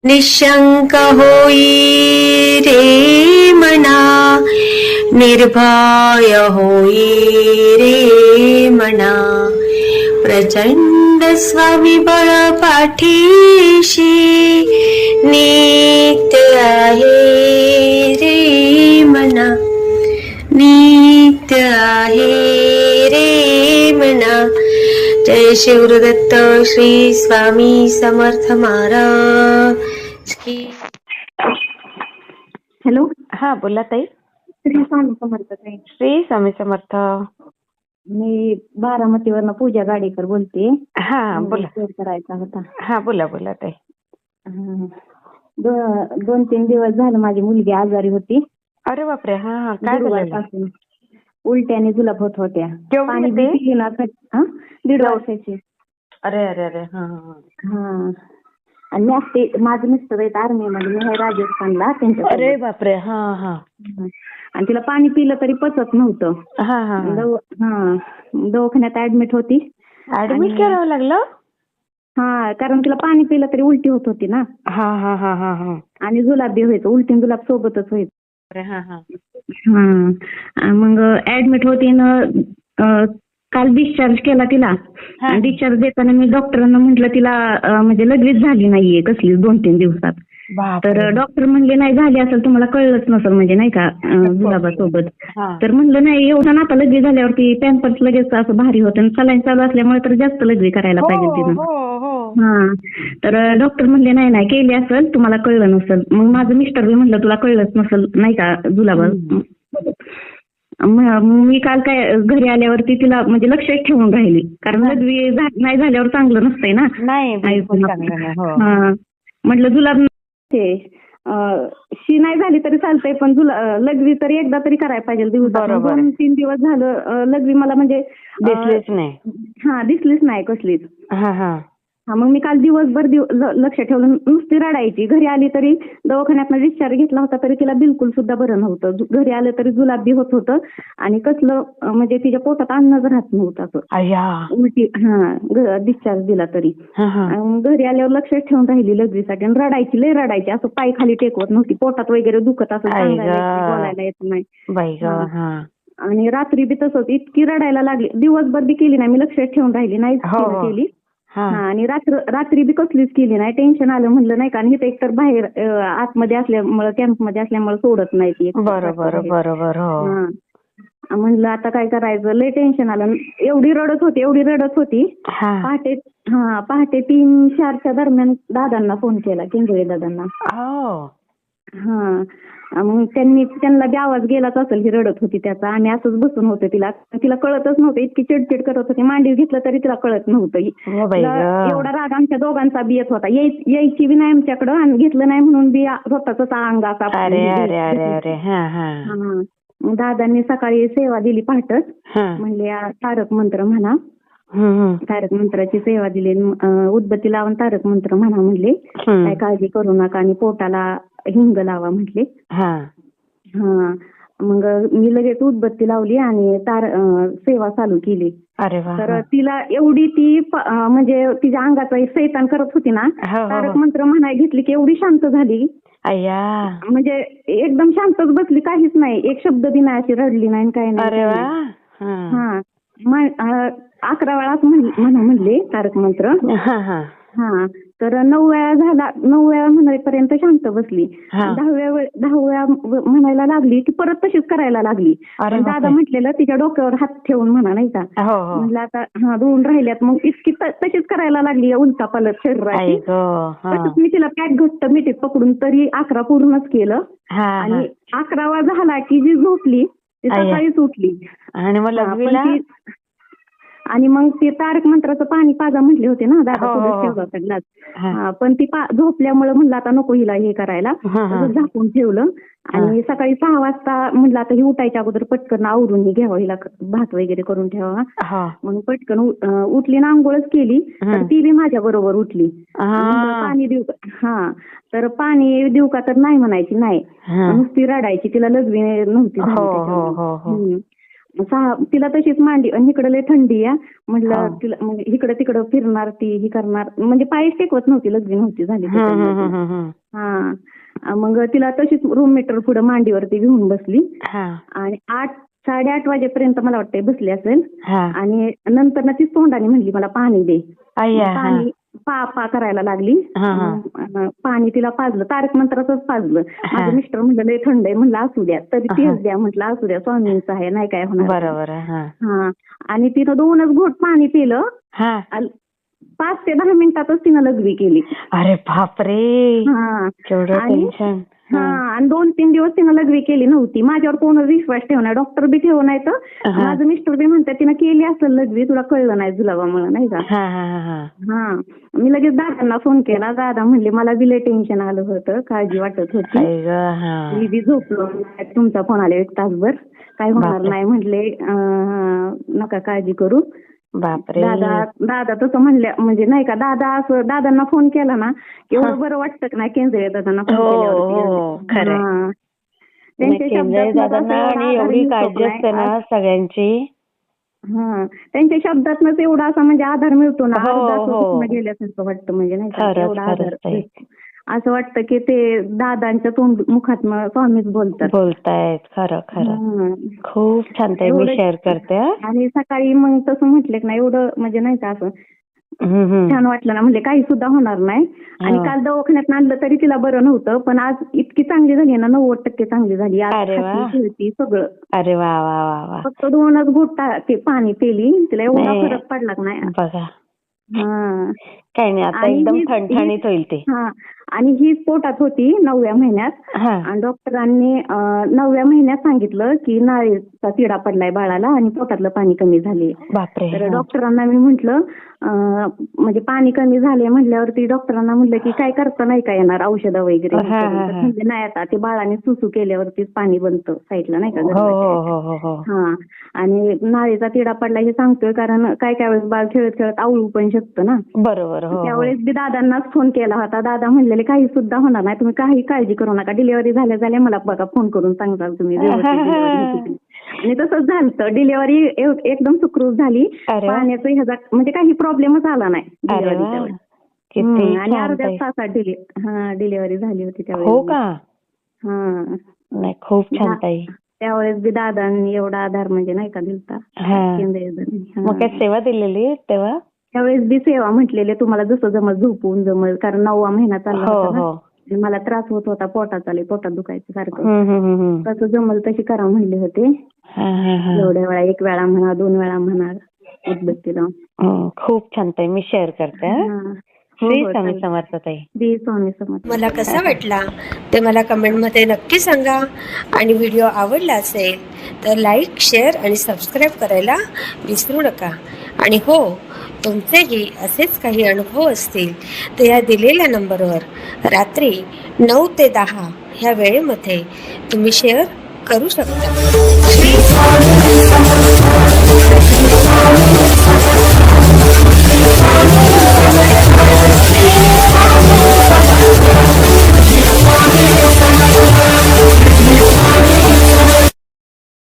निशंक होई रे मना, निर्भय होई रे मना, प्रचंड स्वविबळ पाठीशी नित्य आहे रे मना, नित्य आहे रे मना. जय शिवदत्त श्री स्वामी समर्थ महाराज की. हॅलो. हा बोला ताई. श्री स्वामी समर्थ ताई. श्री स्वामी समर्थ. मी बारामतीवरनं पूजा गाडीकर बोलते. हा बोला. शेअर करायचा होता. हा बोला बोला ताई. 2-3 दिवस झालं माझी मुलगी आजारी होती. अरे बापरे. हा हा काय झालं? गुरुवारपासून उलट्याने जुलाब होत होत्या. केवढी पाणी होती? पिली ना 1.5 वर्षाची. अरे अरे अरे. हा हा. आणि मी असते, माझं मिस्टर आहेत आर्मी मध्ये, मी आहे राजस्थानला त्यांच्या. अरे बापरे. हा हा. आणि तिला पाणी पिलं तरी पचत नव्हतं. हा हा. दवाखान्यात ऍडमिट होती. ऍडमिट करावं लागलं? हा, कारण तिला पाणी पिलं तरी उलटी होत होती ना. हा हा हा हा हा. आणि जुलाब बी व्हायचं, उलटी जुलाब सोबतच व्हायचं. अरे हा हा. मग ऍडमिट होती ना. काल डिस्चार्ज केला तिला. डिस्चार्ज देताना मी डॉक्टरांना म्हटलं तिला म्हणजे लगेच झाली नाहीये कसली 2-3 दिवसात. तर डॉक्टर म्हणले नाही झाली असेल, तुम्हाला कळलंच नसेल म्हणजे नाही का जुलाबासोबत. तर म्हणलं नाही एवढं ना, आता लगेच झाल्यावरती पॅम्पर्स लगेच असं भारी होतं, सलाईन चालू असल्यामुळे तर जास्त लगेच करायला पाहिजे तिनं. हा. तर डॉक्टर म्हणले नाही नाही केली असेल, तुम्हाला कळलं नसेल. मग माझं मिस्टर बी म्हणलं तुला कळलंच नसेल नाही का जुलाबा. मी काल काय घरी आल्यावरती तिला म्हणजे लक्ष ठेवून राहिली, कारण लघवी नाही झाल्यावर चांगलं नसतंय ना. नाही. म्हटलं जुलाब शी नाही झाली तरी चालतंय, पण लघवी तरी एकदा तरी करायला पाहिजे दिवसात. 2-3 दिवस झालं लघवी मला म्हणजे दिसलीच नाही. हा, दिसलीच नाही कसलीच. हा हा. मग मी काल दिवसभर लक्ष ठेवलं, नुसती रडायची. घरी आली तरी दवाखान्यात डिस्चार्ज घेतला होता तरी तिला बिलकुल सुद्धा बरं नव्हतं. घरी आलं तरी जुलाब बी होत होतं आणि कसलं म्हणजे तिच्या पोटात अन्नच राहत नव्हतं. उलटी. हा, डिस्चार्ज दिला तरी. घरी आल्यावर लक्ष ठेवून राहिली लघवीसाठी आणि रडायची, लय रडायची. असं पाय खाली टेकवत नव्हती, पोटात वगैरे दुखत असं बोलायला येत नाही. आणि रात्री बी तसंच इतकी रडायला लागली. दिवसभर बी केली नाही मी, लक्ष ठेवून राहिली नाही केली. आणि रात्री बी कसलीच केली नाही. टेन्शन आलं म्हणलं नाही का. आणि इथे एकतर बाहेर आतमध्ये असल्यामुळे, कॅम्पमध्ये असल्यामुळे सोडत नाही ती. बरोबर बरोबर. म्हणलं आता काय करायचं, लय टेन्शन आलं. एवढी रडत होती. पहाटे 3-4च्या दरम्यान दादांना फोन केला, किंजळे दादांना. मग त्यांना बी आवाज गेलाच असेल, ही रडत होती त्याचा. आणि असंच बसून होते. तिला कळतच नव्हतं, इतकी चिडचिड करत होती. मांडीव घेतलं तरी तिला कळत नव्हतं. एवढा राग आमच्या दोघांचा बी येत होता. यायची बी नाही आमच्याकडं आणि घेतलं नाही म्हणून बी स्वतःच अंग असा. दादांनी सकाळी सेवा दिली पहाटच. म्हणले तारक मंत्र म्हणा. तारक मंत्राची सेवा दिली. उदबत्ती लावून तारक मंत्र म्हणा म्हणले. काय काळजी करू नका आणि पोटाला हिंग लावा म्हटले. मग मी लगेच उदबत्ती लावली आणि सेवा चालू केली. तर तिला एवढी ती म्हणजे तिच्या अंगाचा सैतान करत होती ना, तारक मंत्र म्हणाय घेतली की एवढी शांत झाली. म्हणजे एकदम शांतच बसली, काहीच नाही, एक शब्द बी नाही, अशी रडली नाही काय नाही. 11 वेळाच म्हणले तारक मंत्र. तर 9 वेळा म्हणायपर्यंत शांत बसली. 10 वेळा म्हणायला लागली की परत तशीच करायला लागली. दादा म्हटलेलं तिच्या डोक्यावर हात ठेवून म्हणा नाही का. म्हटलं आता दोन राहिल्यात. मग इतकी तशीच करायला लागली, उलटा पालट शरीराची. तसंच मी तिला पॅक घट्ट मिठीत पकडून तरी 11 पूर्णच केलं. आणि 11वा झाला की जी झोपली ती सकाळीच उठली. आणि मग ते तारक मंत्राचं पाणी पाजा म्हटले होते ना दादा, पण ती झोपल्यामुळे म्हणलं आता नको हिला हे करायला, झाकून ठेवलं. आणि सकाळी 6 वाजता म्हणलं आता ही उठायच्या अगोदर पटकन आवरून घ्यावं, हिला भात वगैरे करून ठेवावा. मग पटकन उठली ना, आंघोळच केली. तर ती बी माझ्या बरोबर उठली. पाणी देऊ का? तर पाणी देऊ का, तर नाही म्हणायची, नाही नुसती रडायची. तिला लघवी नव्हती. तिला तशीच मांडी आणि इकडे लय थंडी आहे म्हटलं तिला म्हणजे इकडे तिकडं फिरणार ती ही करणार म्हणजे पाय टेकवत नव्हती लग्न नव्हती झाली हा मग तिला तशीच रूम मीटर पुढे मांडीवरती घेऊन बसली आणि 8-8:30 वाजेपर्यंत मला वाटतं बसली असेल आणि नंतर ना तीच तोंडाने म्हणली मला पाणी दे. पाणी पा करायला लागली. पाणी तिला पाजलं तारक मंत्राचंच पाजलं. माझं मिस्टर म्हणलं लय थंड आहे म्हणलं असू द्या तरी तेच द्या म्हटलं असू द्या स्वामींचं आहे नाही काय होणार. बरोबर. आणि तिनं 2च घोट पाणी पिलं. 5 ते 10 मिनिटातच तिनं लघवी केली. अरे बापरे. आणि 2-3 दिवस तिनं लघवी केली नव्हती. माझ्यावर कोणच विश्वास ठेवणार डॉक्टर बी ठेवू नाही तर माझं मिस्टर बी म्हणतात तिनं केली असेल लघवी तुला कळलं नाही जुलाबामुळे नाही का. मी लगेच दादांना फोन केला. दादा म्हणले मला बी लय टेन्शन आलं होतं काळजी वाटत होती मी बी झोपलो तुमचा फोन आला 1 तासभर काय होणार नाही म्हटले नका काळजी करू. बापरे. दादा तसं म्हणल्या म्हणजे नाही का दादांना फोन केला ना एवढं बरं वाटतं की नाही केंद्रीय दादांना फोन केल्यावर त्यांच्या एवढी काळजी असते ना सगळ्यांची. त्यांच्या शब्दातनच एवढा असा म्हणजे आधार मिळतो ना गेल्यासारखं वाटतं म्हणजे नाही का एवढा आधार असं वाटतं की ते दादांच्या मुखात स्वामीच बोलतायत. खरं खूप छान ताई मी शेअर करते. आणि सकाळी मग तसं म्हटलं की नाही एवढं म्हणजे नाही का असं छान वाटलं ना म्हणजे काही सुद्धा होणार नाही. आणि काल दवाखान्यात आणलं तरी तिला बरं नव्हतं पण आज इतकी चांगली झाली ना 90% चांगली झाली. सगळं. अरे वा वा वा. फक्त 2च घोट ते पाणी पेली तिला एवढा फरक पडला नाही बघा. काही नाही आता एकदम ठणठणीत होईल ते. आणि ही पोटात होती 9व्या महिन्यात आणि डॉक्टरांनी 9व्या महिन्यात सांगितलं की नाळीचा तिडा पडलाय बाळाला आणि पोटातलं पाणी कमी झाले. तर डॉक्टरांना मी म्हटलं म्हणजे पाणी कमी झाले म्हटल्यावरती डॉक्टरांना म्हटलं की काय करता नाही का येणार औषधं वगैरे म्हणजे नाही आता ते बाळाने सुसू केल्यावरतीच पाणी बनतं साईडला नाही का. आणि नाळीचा तिडा पडला हे सांगतोय कारण काय वेळेस बाळ खेळत खेळत आवळू पण शकतं ना. बरोबर. त्यावेळेस बी दादांनाच फोन केला होता. दादा म्हणलेले काही सुद्धा होणार नाही तुम्ही काही काळजी करू नका डिलिव्हरी झाल्या मला बघा फोन करून सांगताल तुम्ही. आणि तसंच झालं डिलिव्हरी एकदम सुखरूप झाली. पाण्याचं ह्याचा म्हणजे काही प्रॉब्लेमच आला नाही डिलिव्हरीच्या आणि अर्ध्या तासात डिलिव्हरी झाली होती त्यावेळेस. हो का. नाही खूप छान ताई. त्यावेळेस बी दादांनी एवढा आधार म्हणजे नाही का दिलता. मग काय सेवा दिलेली तेव्हा. त्यावेळेस बी सेवा म्हटलेले तुम्हाला जसं जमत झोपून जमल कारण 9वा महिना चालला होता मला त्रास होत होता पोटात दुखायचं सारखं तसं जमल तशी करा म्हणले होते. एवढ्या वेळा 1 वेळा म्हणा 2 वेळा म्हणा उदबत्तीला. खूप छान ताई मी शेअर करते. स्वामी समर्थ ताई. स्वामी समर्थ. मला कसा वाटला ते मला कमेंटमध्ये नक्की सांगा आणि व्हिडिओ आवडला असेल तर लाईक शेअर आणि सबस्क्राईब करायला विसरू नका. आणि हो तुमचेही असेच काही अनुभव असतील तर या दिलेल्या नंबरवर रात्री 9 ते 10 ह्या वेळेमध्ये तुम्ही शेअर करू शकता.